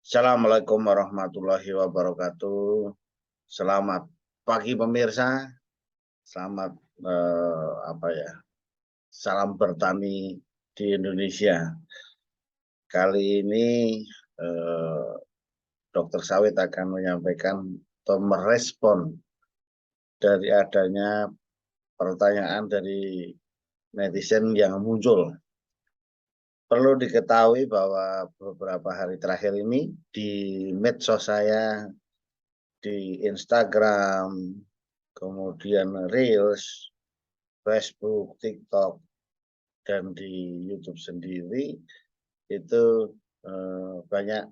Assalamualaikum warahmatullahi wabarakatuh. Selamat pagi pemirsa. Selamat apa ya? Salam bertani di Indonesia. Kali ini eh, Dokter Sawit akan menyampaikan atau merespon dari adanya pertanyaan dari netizen yang muncul. Perlu diketahui bahwa beberapa hari terakhir ini di medsos saya, di Instagram, kemudian Reels, Facebook, TikTok, dan di YouTube sendiri itu banyak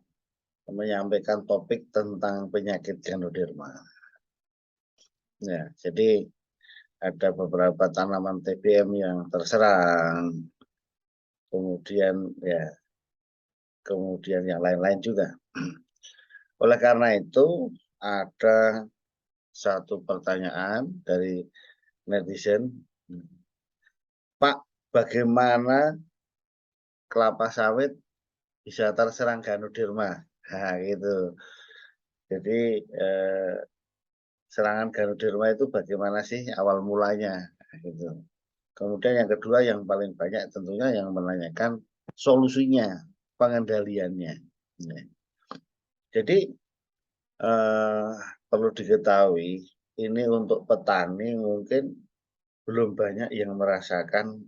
menyampaikan topik tentang penyakit Ganoderma. Ya, jadi ada beberapa tanaman TBM yang terserang, kemudian yang lain-lain juga. Oleh karena itu ada satu pertanyaan dari netizen, Pak, bagaimana kelapa sawit bisa terserang Ganoderma? Nah, gitu. Jadi serangan Ganoderma itu bagaimana sih awal mulanya? Nah, gitu. Kemudian yang kedua yang paling banyak tentunya yang menanyakan solusinya, pengendaliannya. Ya. Jadi eh, perlu diketahui ini untuk petani mungkin belum banyak yang merasakan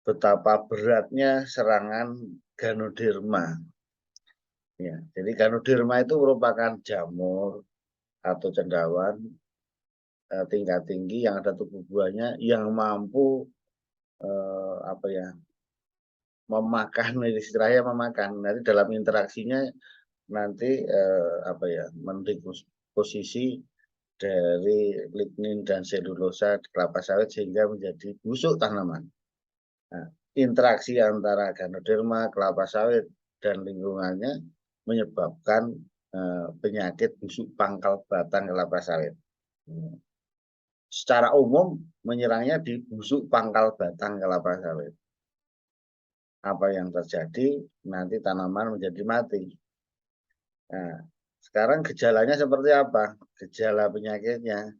betapa beratnya serangan Ganoderma. Ya, jadi Ganoderma itu merupakan jamur atau cendawan tingkat tinggi yang ada tubuh buahnya yang mampu apa ya memakan istilahnya memakan nanti dalam interaksinya nanti apa ya mendisposisi dari lignin dan selulosa kelapa sawit sehingga menjadi busuk tanaman. Nah, interaksi antara Ganoderma, kelapa sawit dan lingkungannya menyebabkan penyakit busuk pangkal batang kelapa sawit. Secara umum menyerangnya di busuk pangkal batang kelapa sawit. Apa yang terjadi nanti tanaman menjadi mati. Nah, sekarang gejalanya seperti apa? Gejala penyakitnya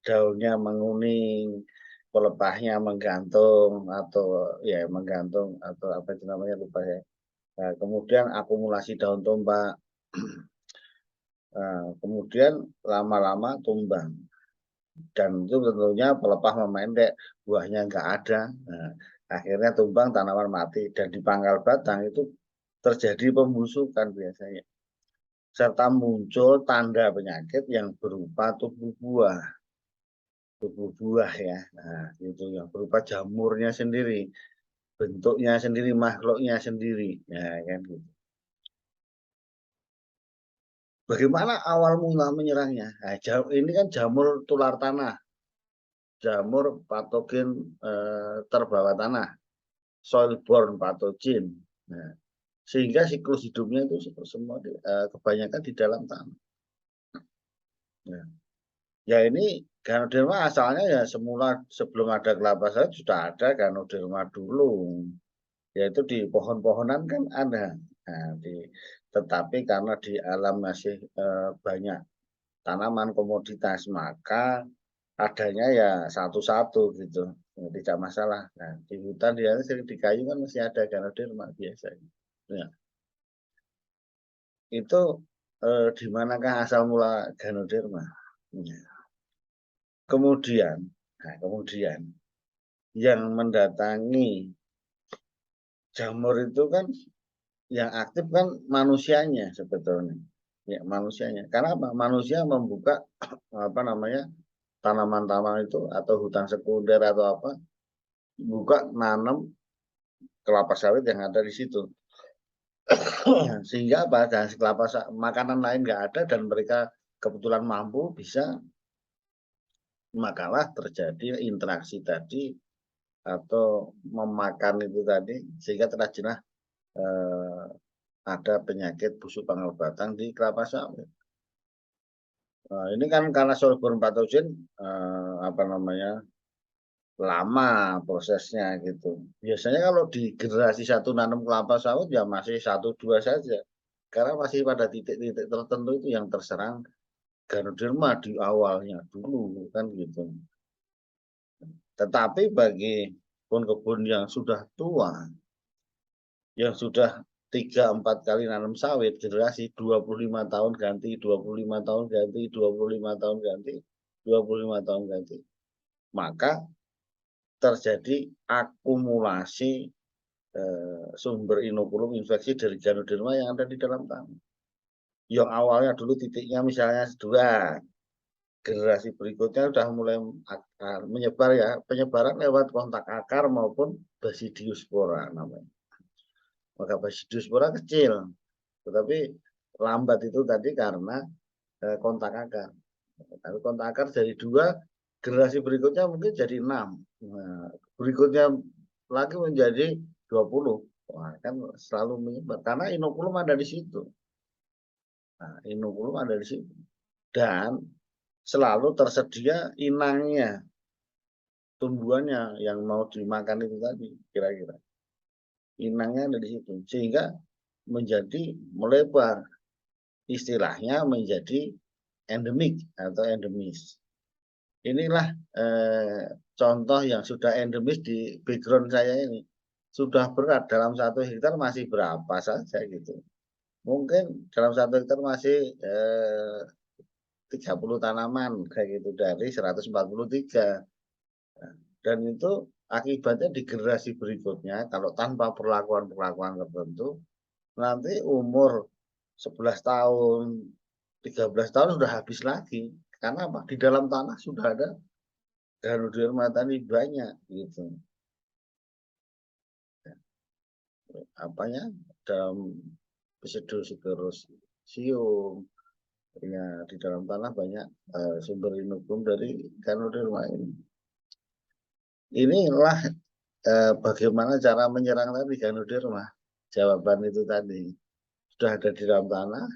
daunnya menguning, pelepahnya menggantung atau apa itu namanya lupa ya. Nah, kemudian akumulasi daun tumbang, nah, kemudian lama-lama tumbang dan itu tentunya pelepah memendek, buahnya nggak ada. Nah, akhirnya tumbang tanaman mati dan di pangkal batang itu terjadi pembusukan biasanya serta muncul tanda penyakit yang berupa tubuh buah ya. Nah, itu yang berupa jamurnya sendiri, bentuknya sendiri, makhluknya sendiri. Ya, kan gitu. Bagaimana awal mula menyerangnya? Nah, ini kan jamur tular tanah, jamur patogen terbawa tanah, soil-borne pathogen. Nah, sehingga siklus hidupnya itu semua kebanyakan di dalam tanah. Nah, ya ini Ganoderma asalnya ya semula sebelum ada kelapa sawit sudah ada Ganoderma dulu. Yaitu di pohon-pohonan kan ada. Nah, tetapi karena di alam masih banyak tanaman komoditas maka adanya ya satu-satu gitu. Ya, tidak masalah. Nah, di hutan dia sering di kayu kan masih ada Ganoderma biasanya. Ya, itu di manakah asal mula Ganoderma? Ya. Kemudian, kemudian yang mendatangi jamur itu kan yang aktif kan manusianya sebetulnya. Ya, manusianya. Karena apa? Manusia membuka apa namanya? Tanaman-tanaman itu atau hutan sekunder atau apa? Buka nanam kelapa sawit yang ada di situ. Sehingga apa? Dan makanan lain nggak ada dan mereka kebetulan mampu bisa makalah terjadi interaksi tadi atau memakan itu tadi sehingga terjadilah eh, ada penyakit busuk pangkal batang di kelapa sawit. Nah, ini kan karena sorghum patogen apa namanya lama prosesnya gitu. Biasanya kalau di generasi satu nanam kelapa sawit ya masih satu dua saja. Karena masih pada titik-titik tertentu itu yang terserang Ganoderma di awalnya dulu kan gitu. Tetapi bagi kebun-kebun yang sudah tua, yang sudah 3-4 kali nanam sawit, generasi 25 tahun ganti, 25 tahun ganti, 25 tahun ganti, 25 tahun ganti, maka terjadi akumulasi sumber inokulum infeksi dari Ganoderma yang ada di dalam tanah. Yang awalnya dulu titiknya misalnya 2, generasi berikutnya sudah mulai menyebar ya, penyebaran lewat kontak akar maupun basidiospora namanya. Maka basidiospora kecil, tetapi lambat itu tadi karena kontak akar. Tapi kontak akar dari 2, generasi berikutnya mungkin jadi 6. Nah, berikutnya lagi menjadi 20. Wah, kan selalu menyebar karena inokulum ada di situ. Nah, inokulum ada di situ. Dan selalu tersedia inangnya, tumbuhannya yang mau dimakan itu tadi, kira-kira. Inangnya ada di situ. Sehingga menjadi melebar. Istilahnya menjadi endemik atau endemis. Inilah contoh yang sudah endemis di background saya ini. Sudah berat dalam 1 hektar masih berapa saja gitu. Mungkin dalam 1 hektar masih 30 tanaman kayak gitu dari 143. Dan itu akibatnya di generasi berikutnya kalau tanpa perlakuan-perlakuan tertentu nanti umur 11 tahun, 13 tahun sudah habis lagi. Karena apa? Di dalam tanah sudah ada Ganoderma tadi banyak gitu. Apanya dalam Pseudosporozoa ya, di dalam tanah banyak sumber inokulum dari Ganoderma ini. Inilah bagaimana cara menyerang tadi Ganoderma. Jawaban itu tadi sudah ada di dalam tanah.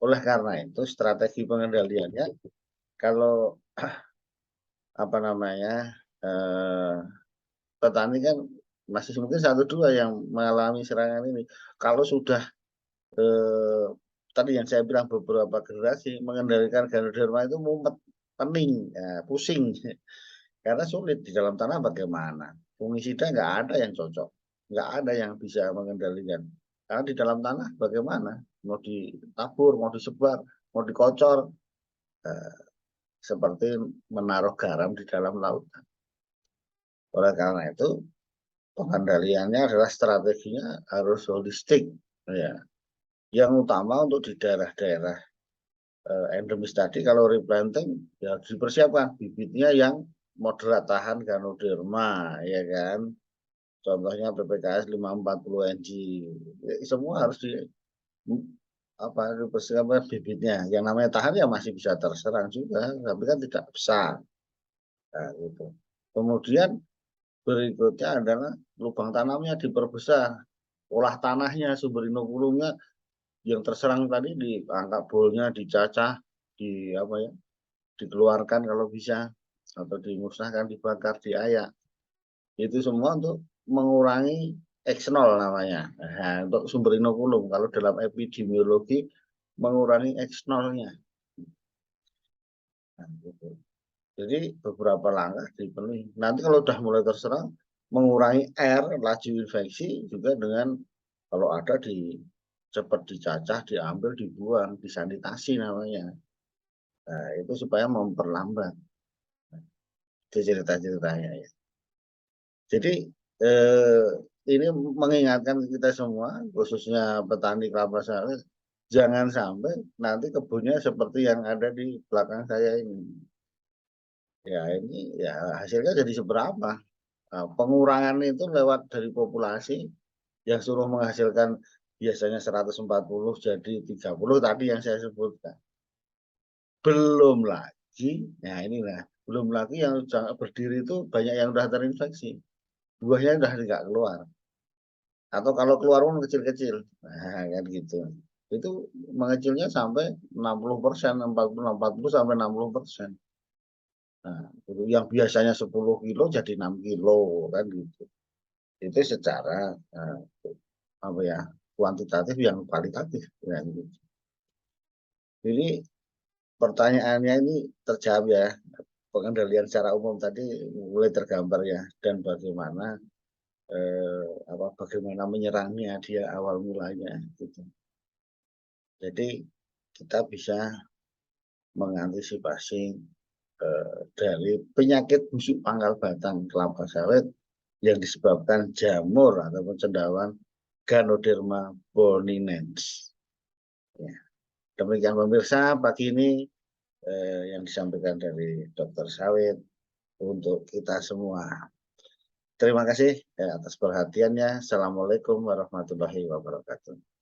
Oleh karena itu strategi pengendaliannya kalau apa namanya petani kan masih mungkin 1-2 yang mengalami serangan ini. Kalau sudah tadi yang saya bilang beberapa generasi mengendalikan Ganoderma itu mumet, pening, ya, pusing. Karena sulit di dalam tanah bagaimana? Fungisida nggak ada yang cocok, nggak ada yang bisa mengendalikan. Karena di dalam tanah bagaimana? Mau ditabur, mau disebar, mau dikocor, seperti menaruh garam di dalam lautan. Oleh karena itu pengendaliannya adalah strateginya harus holistik, ya. Yang utama untuk di daerah-daerah endemis tadi kalau replanting ya dipersiapkan bibitnya yang moderat tahan Ganoderma, ya kan. Contohnya PPKS 540 NG. Semua harus dipersiapkan bibitnya. Yang namanya tahan ya masih bisa terserang juga, tapi kan tidak besar. Nah, gitu. Kemudian berikutnya adalah lubang tanamnya diperbesar. Olah tanahnya, sumber inokulumnya yang terserang tadi diangkat bolnya, dicacah, dikeluarkan kalau bisa, atau dimusnahkan, dibakar, diayak. Itu semua untuk mengurangi X0 namanya. Nah, untuk sumber inokulum, kalau dalam epidemiologi mengurangi X0-nya. Nah, gitu. Jadi beberapa langkah dipenuhi. Nanti kalau sudah mulai terserang, mengurangi R, laju infeksi juga dengan kalau ada cepat dicacah, diambil, dibuang, disanitasi namanya. Nah, itu supaya memperlambat. Itu cerita-ceritanya ya. Jadi ini mengingatkan kita semua, khususnya petani kelapa sawit, jangan sampai nanti kebunnya seperti yang ada di belakang saya ini. Ya ini ya hasilnya jadi seberapa? Nah, pengurangan itu lewat dari populasi yang suruh menghasilkan biasanya 140 jadi 30 tadi yang saya sebutkan. Belum lagi, nah inilah, belum lagi yang berdiri itu banyak yang sudah terinfeksi. Buahnya sudah tidak keluar. Atau kalau keluar pun kecil-kecil. Nah, kan gitu. Itu mengecilnya sampai 60%, 40 sampai 60%. Nah, yang biasanya 10 kilo jadi 6 kilo kan gitu. Itu secara apa ya? kuantitatif yang kualitatif. Ya, gitu. Jadi pertanyaannya ini terjawab ya, pengendalian secara umum tadi mulai tergambar ya, dan bagaimana bagaimana menyerangnya dia awal mulanya gitu. Jadi kita bisa mengantisipasi dari penyakit busuk pangkal batang kelapa sawit yang disebabkan jamur ataupun cendawan Ganoderma boninens. Ya. Demikian pemirsa, pagi ini yang disampaikan dari Dokter Sawit untuk kita semua. Terima kasih atas perhatiannya. Assalamualaikum warahmatullahi wabarakatuh.